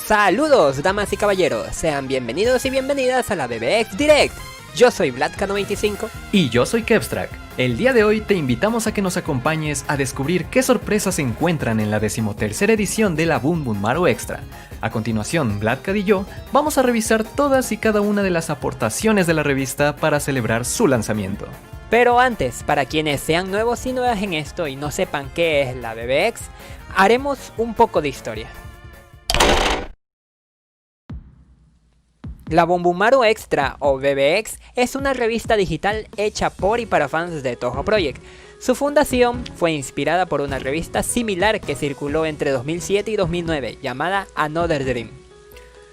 Saludos, damas y caballeros, sean bienvenidos y bienvenidas a la BBX Direct. Yo soy Vladka95 y yo soy Kevstrak. El día de hoy te invitamos a que nos acompañes a descubrir qué sorpresas se encuentran en la 13ª edición de la Boom Boom Maru Extra. A continuación, Vladka y yo vamos a revisar todas y cada una de las aportaciones de la revista para celebrar su lanzamiento. Pero antes, para quienes sean nuevos y nuevas en esto y no sepan qué es la BBX, haremos un poco de historia. La Boom Boom Maru Extra o BBX es una revista digital hecha por y para fans de Touhou Project. Su fundación fue inspirada por una revista similar que circuló entre 2007 y 2009 llamada Another Dream.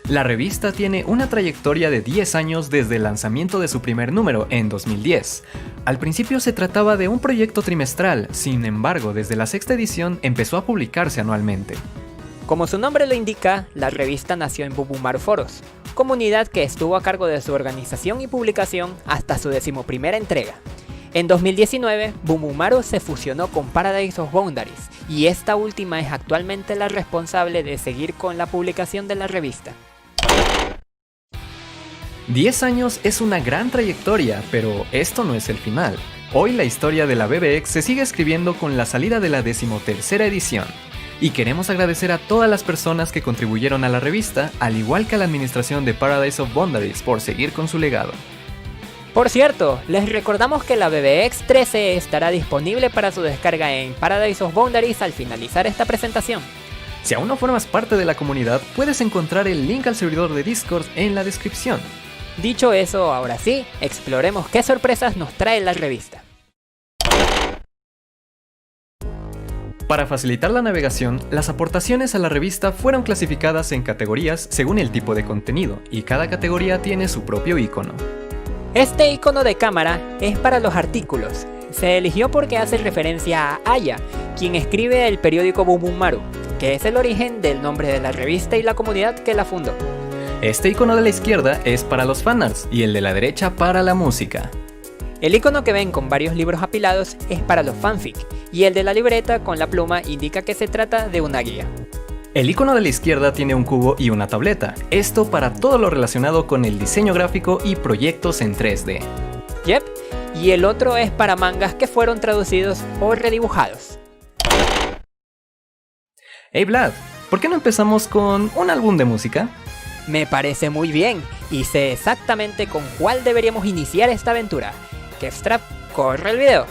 La revista tiene una trayectoria de 10 años desde el lanzamiento de su primer número en 2010. Al principio se trataba de un proyecto trimestral, sin embargo desde la sexta edición empezó a publicarse anualmente. Como su nombre lo indica, la revista nació en Boom Boom Maru Foros, comunidad que estuvo a cargo de su organización y publicación hasta su 11ª entrega. En 2019, Boom Boom Maru se fusionó con Paradise of Boundaries, y esta última es actualmente la responsable de seguir con la publicación de la revista. 10 años es una gran trayectoria, pero esto no es el final. Hoy la historia de la BBX se sigue escribiendo con la salida de la 13ª edición. Y queremos agradecer a todas las personas que contribuyeron a la revista, al igual que a la administración de Paradise of Boundaries por seguir con su legado. Por cierto, les recordamos que la BBX 13 estará disponible para su descarga en Paradise of Boundaries al finalizar esta presentación. Si aún no formas parte de la comunidad, puedes encontrar el link al servidor de Discord en la descripción. Dicho eso, ahora sí, exploremos qué sorpresas nos trae la revista. Para facilitar la navegación, las aportaciones a la revista fueron clasificadas en categorías según el tipo de contenido, y cada categoría tiene su propio icono. Este icono de cámara es para los artículos. Se eligió porque hace referencia a Aya, quien escribe el periódico Boom Boom Maru, que es el origen del nombre de la revista y la comunidad que la fundó. Este icono de la izquierda es para los fanarts y el de la derecha para la música. El icono que ven con varios libros apilados es para los fanfic, y el de la libreta con la pluma indica que se trata de una guía. El icono de la izquierda tiene un cubo y una tableta, esto para todo lo relacionado con el diseño gráfico y proyectos en 3D. Yep, y el otro es para mangas que fueron traducidos o redibujados. Hey Vlad, ¿por qué no empezamos con un álbum de música? Me parece muy bien, y sé exactamente con cuál deberíamos iniciar esta aventura. Kevstrak, corre el video.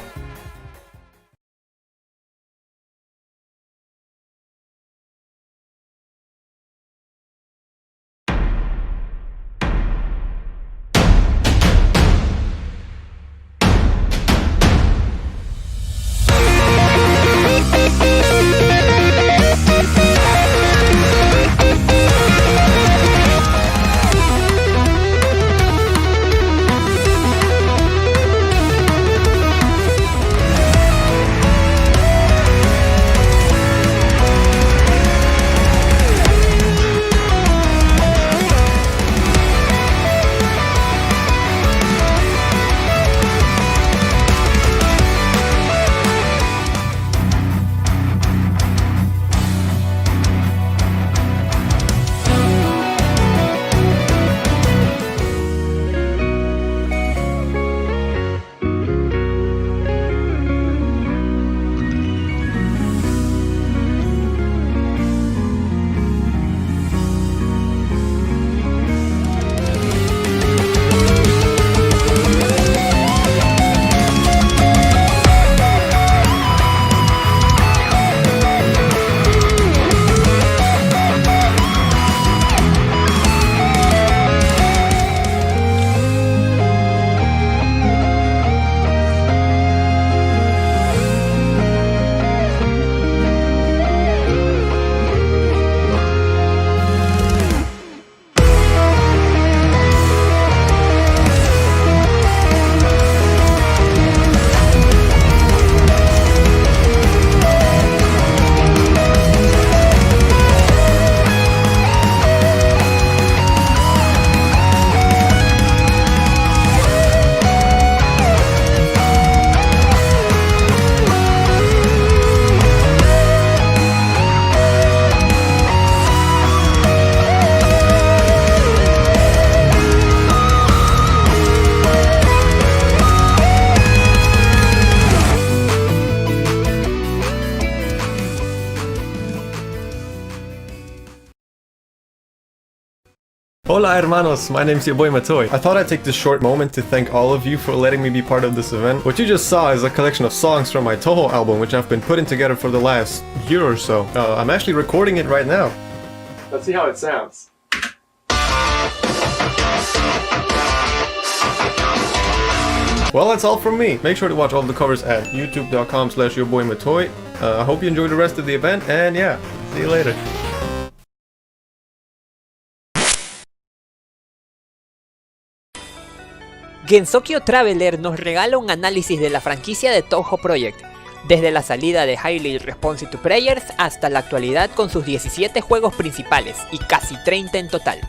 Hola hermanos, my name's your boy Matoy. I thought I'd take this short moment to thank all of you for letting me be part of this event. What you just saw is a collection of songs from my Touhou album, which I've been putting together for the last year or so. I'm actually recording it right now. Let's see how it sounds. Well, that's all from me. Make sure to watch all the covers at youtube.com/yourboymatoy. I hope you enjoy the rest of the event, and yeah, see you later. Gensokyo Traveler nos regala un análisis de la franquicia de Touhou Project, desde la salida de Highly Responsive to Players hasta la actualidad con sus 17 juegos principales y casi 30 en total.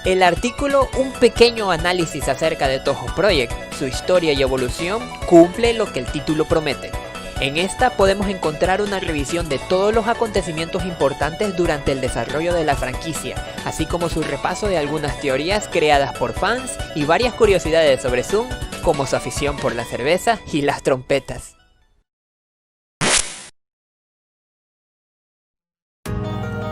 El artículo, un pequeño análisis acerca de Touhou Project, su historia y evolución, cumple lo que el título promete. En esta podemos encontrar una revisión de todos los acontecimientos importantes durante el desarrollo de la franquicia, así como su repaso de algunas teorías creadas por fans y varias curiosidades sobre Zoom, como su afición por la cerveza y las trompetas.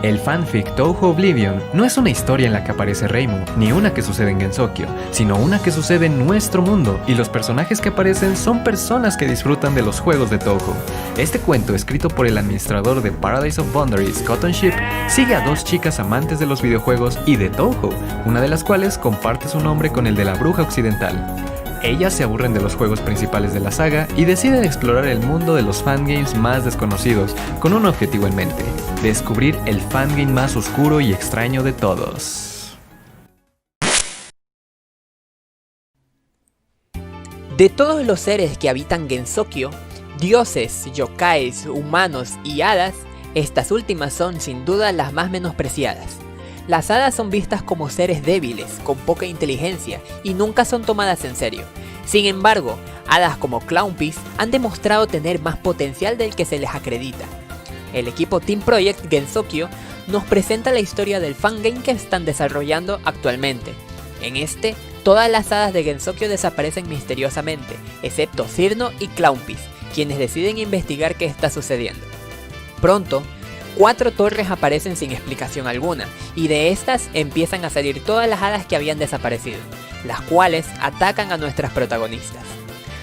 El fanfic Touhou Oblivion no es una historia en la que aparece Reimu, ni una que sucede en Gensokyo, sino una que sucede en nuestro mundo, y los personajes que aparecen son personas que disfrutan de los juegos de Touhou. Este cuento, escrito por el administrador de Paradise of Boundaries, Cotton Ship, sigue a dos chicas amantes de los videojuegos y de Touhou, una de las cuales comparte su nombre con el de la bruja occidental. Ellas se aburren de los juegos principales de la saga y deciden explorar el mundo de los fangames más desconocidos, con un objetivo en mente: descubrir el fangame más oscuro y extraño de todos. De todos los seres que habitan Gensokyo, dioses, yokais, humanos y hadas, estas últimas son sin duda las más menospreciadas. Las hadas son vistas como seres débiles, con poca inteligencia y nunca son tomadas en serio. Sin embargo, hadas como Clownpiece han demostrado tener más potencial del que se les acredita. El equipo Team Project Gensokyo nos presenta la historia del fangame que están desarrollando actualmente. En este, todas las hadas de Gensokyo desaparecen misteriosamente, excepto Cirno y Clownpiece, quienes deciden investigar qué está sucediendo. Pronto, 4 torres aparecen sin explicación alguna, y de estas empiezan a salir todas las hadas que habían desaparecido, las cuales atacan a nuestras protagonistas.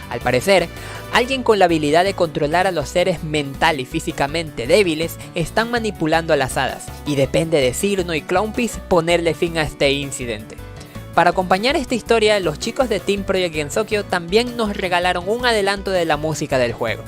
Al parecer, alguien con la habilidad de controlar a los seres mental y físicamente débiles están manipulando a las hadas, y depende de Cirno y Clownpiece ponerle fin a este incidente. Para acompañar esta historia, los chicos de Team Project Gensokyo también nos regalaron un adelanto de la música del juego.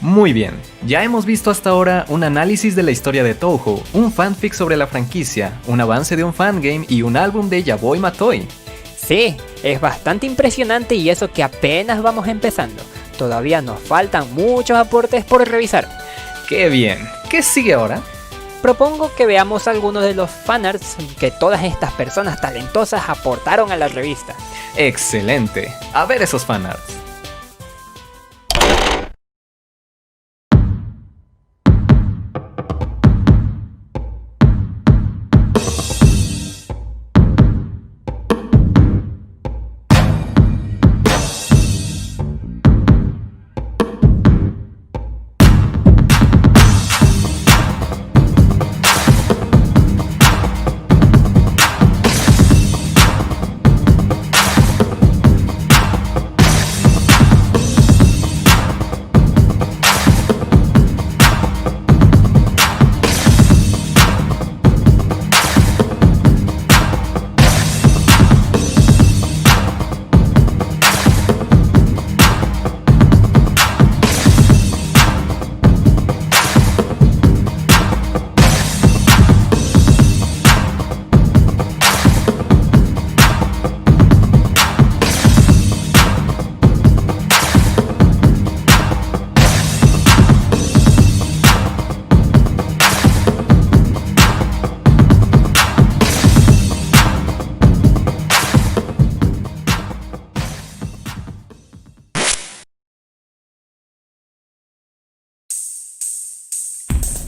Muy bien, ya hemos visto hasta ahora un análisis de la historia de Touhou, un fanfic sobre la franquicia, un avance de un fangame y un álbum de Yaboy Matoy. Sí, es bastante impresionante y eso que apenas vamos empezando. Todavía nos faltan muchos aportes por revisar. ¡Qué bien! ¿Qué sigue ahora? Propongo que veamos algunos de los fanarts que todas estas personas talentosas aportaron a la revista. ¡Excelente! A ver esos fanarts.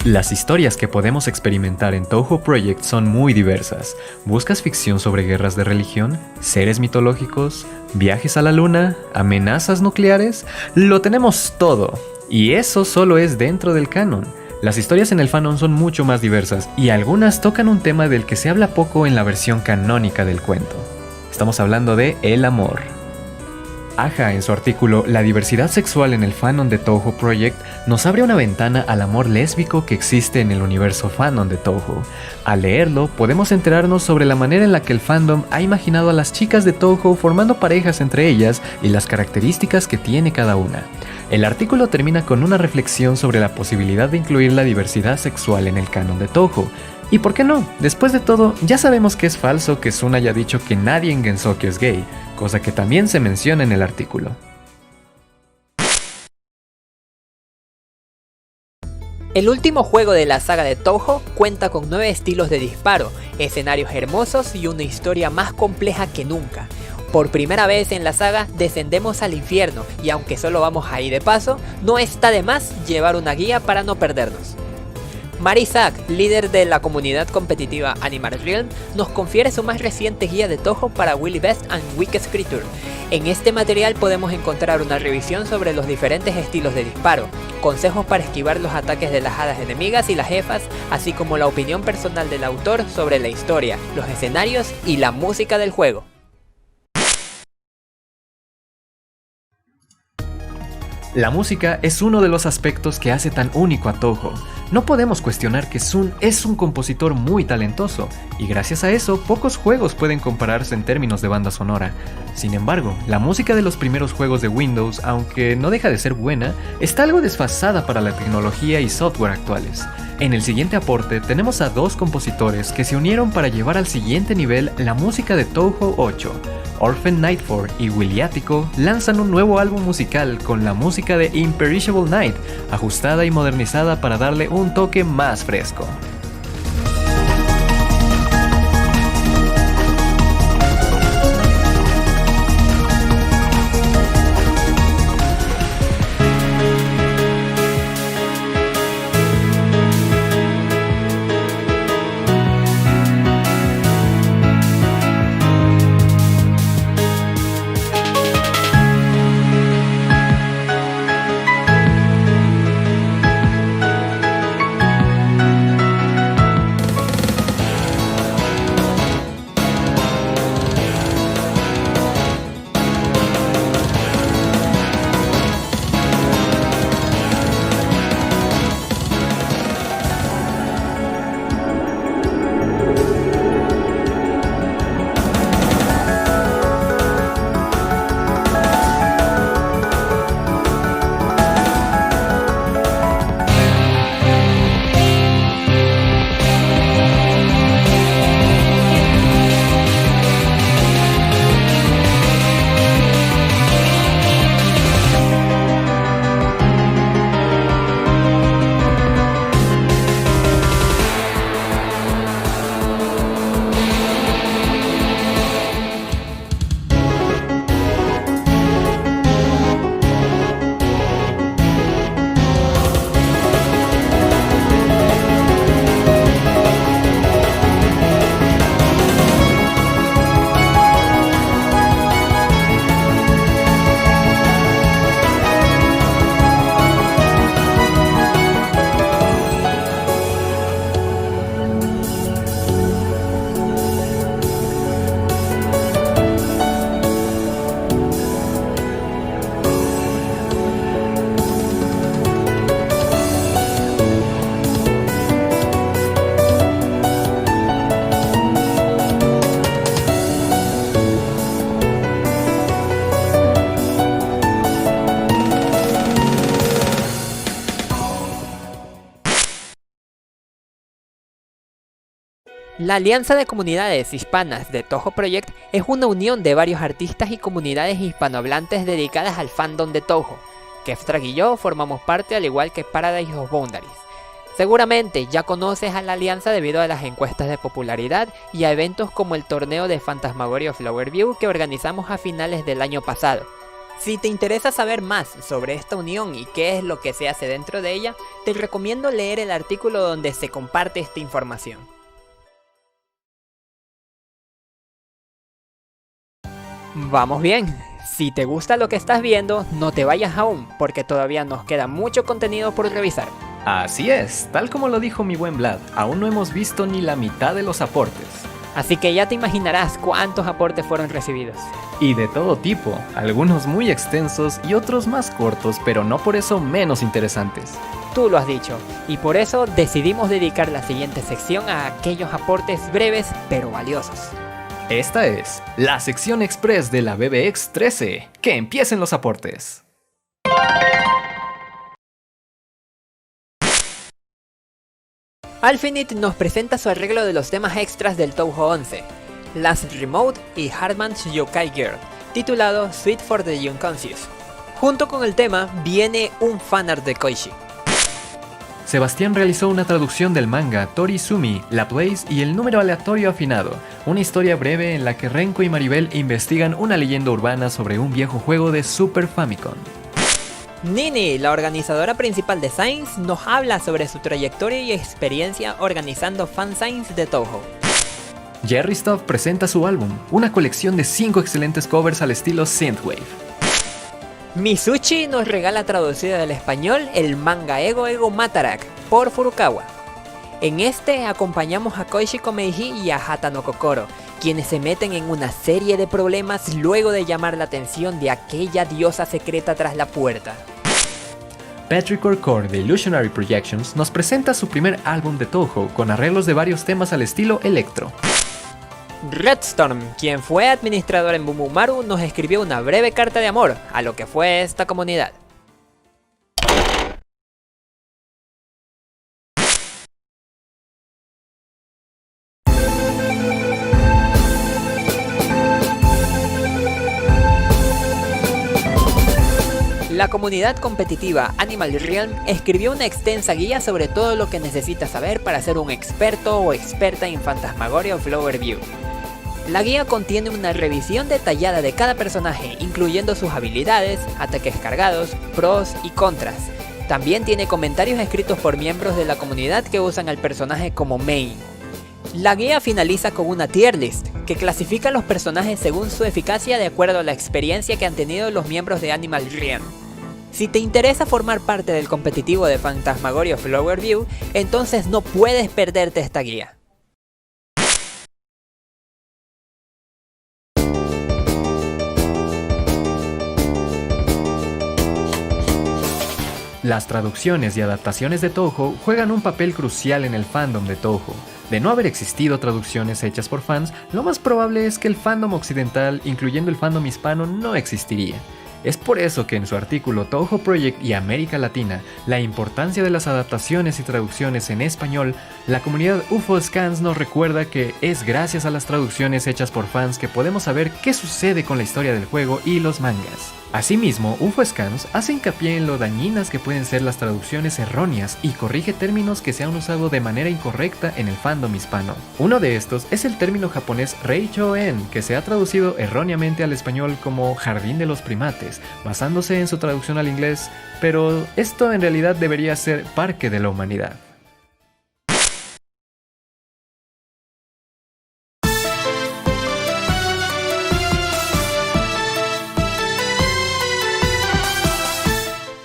Las historias que podemos experimentar en Touhou Project son muy diversas. ¿Buscas ficción sobre guerras de religión? ¿Seres mitológicos? ¿Viajes a la luna? ¿Amenazas nucleares? Lo tenemos todo. Y eso solo es dentro del canon. Las historias en el fandom son mucho más diversas y algunas tocan un tema del que se habla poco en la versión canónica del cuento. Estamos hablando de el amor. Aja, en su artículo La diversidad sexual en el fandom de Touhou Project, nos abre una ventana al amor lésbico que existe en el universo fandom de Touhou. Al leerlo, podemos enterarnos sobre la manera en la que el fandom ha imaginado a las chicas de Touhou formando parejas entre ellas y las características que tiene cada una. El artículo termina con una reflexión sobre la posibilidad de incluir la diversidad sexual en el canon de Touhou. ¿Y por qué no? Después de todo, ya sabemos que es falso que Sun haya dicho que nadie en Gensokyo es gay, cosa que también se menciona en el artículo. El último juego de la saga de Touhou cuenta con 9 estilos de disparo, escenarios hermosos y una historia más compleja que nunca. Por primera vez en la saga descendemos al infierno y aunque solo vamos ahí de paso, no está de más llevar una guía para no perdernos. Mari Zack, líder de la comunidad competitiva Animal Realm, nos confiere su más reciente guía de Touhou para Willy Best and Wicked Creature. En este material podemos encontrar una revisión sobre los diferentes estilos de disparo, consejos para esquivar los ataques de las hadas enemigas y las jefas, así como la opinión personal del autor sobre la historia, los escenarios y la música del juego. La música es uno de los aspectos que hace tan único a Touhou. No podemos cuestionar que Sun es un compositor muy talentoso, y gracias a eso pocos juegos pueden compararse en términos de banda sonora. Sin embargo, la música de los primeros juegos de Windows, aunque no deja de ser buena, está algo desfasada para la tecnología y software actuales. En el siguiente aporte tenemos a 2 compositores que se unieron para llevar al siguiente nivel la música de Touhou 8. Orphan Nightfall y Williático lanzan un nuevo álbum musical con la música de Imperishable Night, ajustada y modernizada para darle un toque más fresco. La Alianza de Comunidades Hispanas de Touhou Project es una unión de varios artistas y comunidades hispanohablantes dedicadas al fandom de Touhou. Keftrag y yo formamos parte al igual que Paradise of Boundaries. Seguramente ya conoces a la alianza debido a las encuestas de popularidad y a eventos como el torneo de Phantasmagoria Flower View que organizamos a finales del año pasado. Si te interesa saber más sobre esta unión y qué es lo que se hace dentro de ella, te recomiendo leer el artículo donde se comparte esta información. Vamos bien, si te gusta lo que estás viendo, no te vayas aún, porque todavía nos queda mucho contenido por revisar. Así es, tal como lo dijo mi buen Vlad, aún no hemos visto ni la mitad de los aportes. Así que ya te imaginarás cuántos aportes fueron recibidos. Y de todo tipo, algunos muy extensos y otros más cortos, pero no por eso menos interesantes. Tú lo has dicho, y por eso decidimos dedicar la siguiente sección a aquellos aportes breves pero valiosos. Esta es la sección express de la BBX 13. ¡Que empiecen los aportes! Alfinite nos presenta su arreglo de los temas extras del Touhou 11, Last Remote y Hardman's Yokai Girl, titulado Sweet for the Unconscious. Junto con el tema viene un fanart de Koichi. Sebastián realizó una traducción del manga Tori Sumi, La Place y el número aleatorio afinado, una historia breve en la que Renko y Maribel investigan una leyenda urbana sobre un viejo juego de Super Famicom. Nini, la organizadora principal de Signs, nos habla sobre su trayectoria y experiencia organizando fansigns de Touhou. Jerry Stuff presenta su álbum, una colección de 5 excelentes covers al estilo Synthwave. Mitsuchi nos regala traducido del español el manga Ego Ego Matarak por Furukawa. En este acompañamos a Koichi Komeiji y a Hata no Kokoro, quienes se meten en una serie de problemas luego de llamar la atención de aquella diosa secreta tras la puerta. Patrick Orcore de Illusionary Projections nos presenta su primer álbum de Touhou con arreglos de varios temas al estilo electro. Redstorm, quien fue administrador en Bumumaru, nos escribió una breve carta de amor a lo que fue esta comunidad. La comunidad competitiva Animal Realm escribió una extensa guía sobre todo lo que necesitas saber para ser un experto o experta en Phantasmagoria o Flower View. La guía contiene una revisión detallada de cada personaje, incluyendo sus habilidades, ataques cargados, pros y contras. También tiene comentarios escritos por miembros de la comunidad que usan al personaje como main. La guía finaliza con una tier list, que clasifica a los personajes según su eficacia de acuerdo a la experiencia que han tenido los miembros de Animal Realm. Si te interesa formar parte del competitivo de Phantasmagoria o Flower View, entonces no puedes perderte esta guía. Las traducciones y adaptaciones de Touhou juegan un papel crucial en el fandom de Touhou. De no haber existido traducciones hechas por fans, lo más probable es que el fandom occidental, incluyendo el fandom hispano, no existiría. Es por eso que en su artículo Touhou Project y América Latina, la importancia de las adaptaciones y traducciones en español, la comunidad UFO Scans nos recuerda que es gracias a las traducciones hechas por fans que podemos saber qué sucede con la historia del juego y los mangas. Asimismo, UFO Scans hace hincapié en lo dañinas que pueden ser las traducciones erróneas y corrige términos que se han usado de manera incorrecta en el fandom hispano. Uno de estos es el término japonés Reichōen, que se ha traducido erróneamente al español como Jardín de los Primates, basándose en su traducción al inglés, pero esto en realidad debería ser Parque de la Humanidad.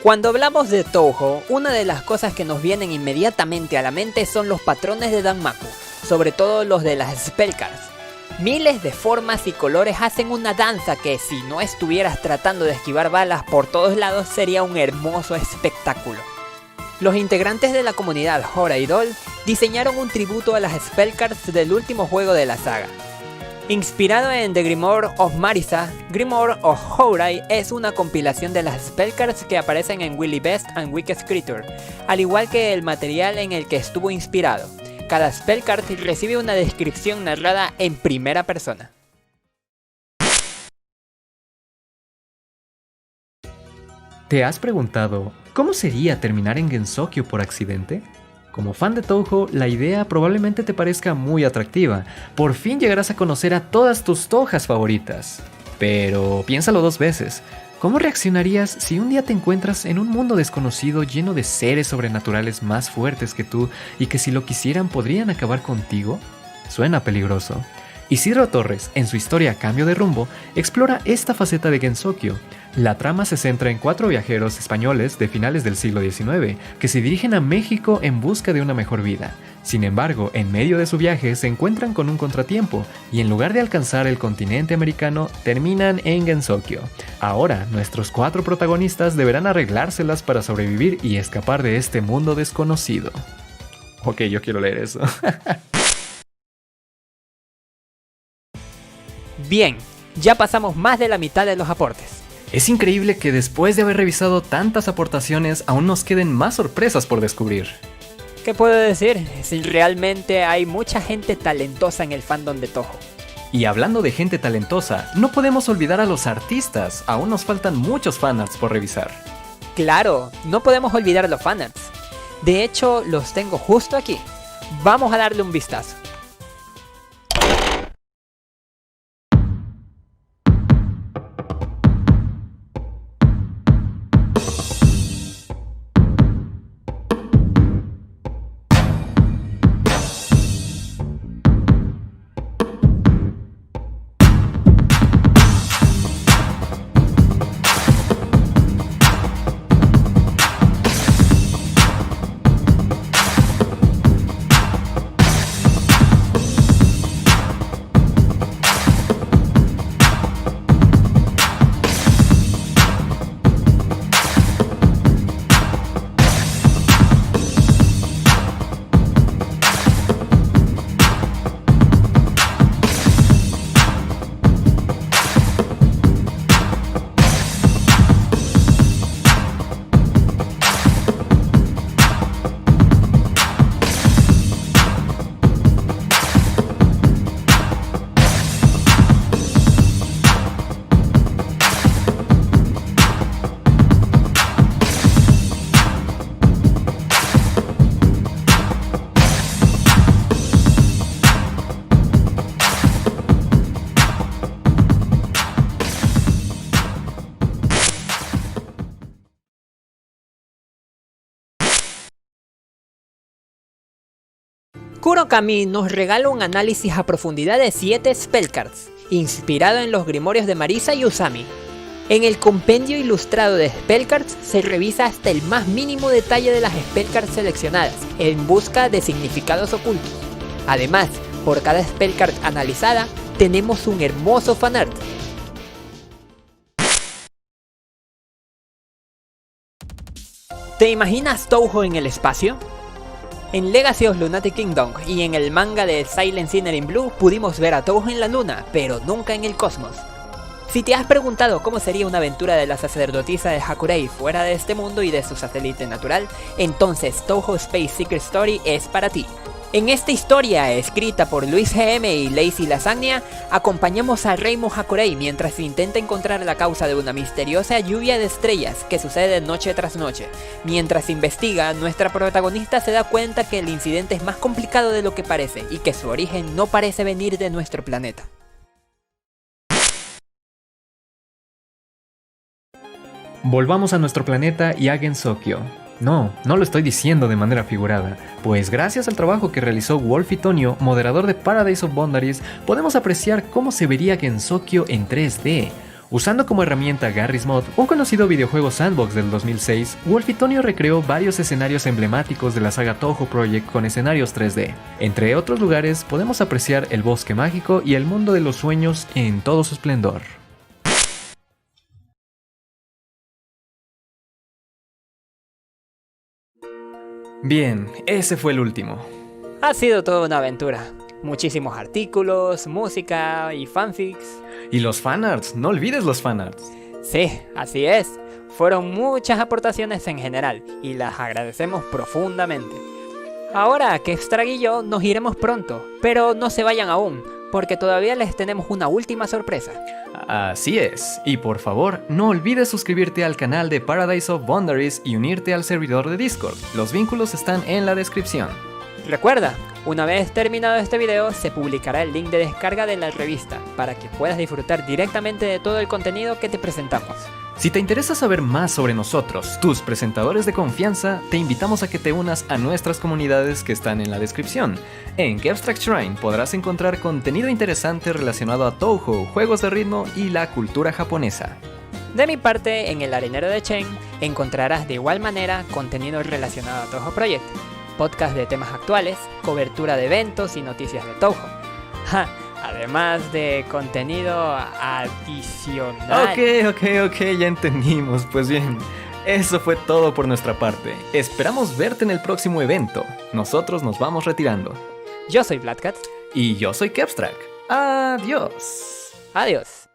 Cuando hablamos de Touhou, una de las cosas que nos vienen inmediatamente a la mente son los patrones de Danmaku, sobre todo los de las Spellcards. Miles de formas y colores hacen una danza que, si no estuvieras tratando de esquivar balas por todos lados, sería un hermoso espectáculo. Los integrantes de la comunidad Hora y Doll diseñaron un tributo a las Spellcards del último juego de la saga. Inspirado en The Grimoire of Marisa, Grimoire of Hourai es una compilación de las spellcards que aparecen en Willy Best and Wicked Creature, al igual que el material en el que estuvo inspirado. Cada spellcard recibe una descripción narrada en primera persona. ¿Te has preguntado cómo sería terminar en Gensokyo por accidente? Como fan de Touhou, la idea probablemente te parezca muy atractiva. Por fin llegarás a conocer a todas tus Touhas favoritas. Pero piénsalo dos veces. ¿Cómo reaccionarías si un día te encuentras en un mundo desconocido lleno de seres sobrenaturales más fuertes que tú y que si lo quisieran podrían acabar contigo? Suena peligroso. Isidro Torres, en su historia Cambio de Rumbo, explora esta faceta de Gensokyo. La trama se centra en 4 viajeros españoles de finales del siglo XIX que se dirigen a México en busca de una mejor vida. Sin embargo, en medio de su viaje se encuentran con un contratiempo y en lugar de alcanzar el continente americano, terminan en Gensokyo. Ahora, nuestros 4 protagonistas deberán arreglárselas para sobrevivir y escapar de este mundo desconocido. Ok, yo quiero leer eso. Bien, ya pasamos más de la mitad de los aportes. Es increíble que después de haber revisado tantas aportaciones aún nos queden más sorpresas por descubrir. ¿Qué puedo decir? Si realmente hay mucha gente talentosa en el fandom de Touhou. Y hablando de gente talentosa, no podemos olvidar a los artistas, aún nos faltan muchos fanarts por revisar. Claro, no podemos olvidar los fanarts. De hecho, los tengo justo aquí. Vamos a darle un vistazo. Kurokami nos regala un análisis a profundidad de 7 spellcards, inspirado en los grimorios de Marisa y Usami. En el compendio ilustrado de spellcards se revisa hasta el más mínimo detalle de las spellcards seleccionadas, en busca de significados ocultos. Además, por cada spellcard analizada, tenemos un hermoso fanart. ¿Te imaginas Touhou en el espacio? En Legacy of Lunatic Kingdom y en el manga de Silent Sinner in Blue pudimos ver a Touhou en la luna, pero nunca en el cosmos. Si te has preguntado cómo sería una aventura de la sacerdotisa de Hakurei fuera de este mundo y de su satélite natural, entonces Touhou Space Secret Story es para ti. En esta historia, escrita por Luis GM y Lacey Lasagna, acompañamos a Reimu Hakurei mientras intenta encontrar la causa de una misteriosa lluvia de estrellas que sucede noche tras noche. Mientras investiga, nuestra protagonista se da cuenta que el incidente es más complicado de lo que parece y que su origen no parece venir de nuestro planeta. Volvamos a nuestro planeta y a Gensokyo. No lo estoy diciendo de manera figurada, pues gracias al trabajo que realizó Wolfie Tonio, moderador de Paradise of Boundaries, podemos apreciar cómo se vería Gensokyo en 3D. Usando como herramienta Garry's Mod, un conocido videojuego sandbox del 2006, Wolfie Tonio recreó varios escenarios emblemáticos de la saga Touhou Project con escenarios 3D. Entre otros lugares podemos apreciar el bosque mágico y el mundo de los sueños en todo su esplendor. Bien, ese fue el último. Ha sido toda una aventura. Muchísimos artículos, música y fanfics. Y los fanarts, no olvides los fanarts. Sí, así es. Fueron muchas aportaciones en general y las agradecemos profundamente. Ahora que Strag y yo nos iremos pronto, pero no se vayan aún, porque todavía les tenemos una última sorpresa. Así es, y por favor, no olvides suscribirte al canal de Paradise of Boundaries y unirte al servidor de Discord. Los vínculos están en la descripción. Recuerda, una vez terminado este video, se publicará el link de descarga de la revista, para que puedas disfrutar directamente de todo el contenido que te presentamos. Si te interesa saber más sobre nosotros, tus presentadores de confianza, te invitamos a que te unas a nuestras comunidades que están en la descripción. En Kebstrack Shrine podrás encontrar contenido interesante relacionado a Touhou, juegos de ritmo y la cultura japonesa. De mi parte, en el Arenero de Chen encontrarás de igual manera contenido relacionado a Touhou Project, podcast de temas actuales, cobertura de eventos y noticias de Touhou. Además de contenido adicional. Ok, ya entendimos. Pues bien, eso fue todo por nuestra parte. Esperamos verte en el próximo evento. Nosotros nos vamos retirando. Yo soy Blackcat. Y yo soy Kebstrack. Adiós. Adiós.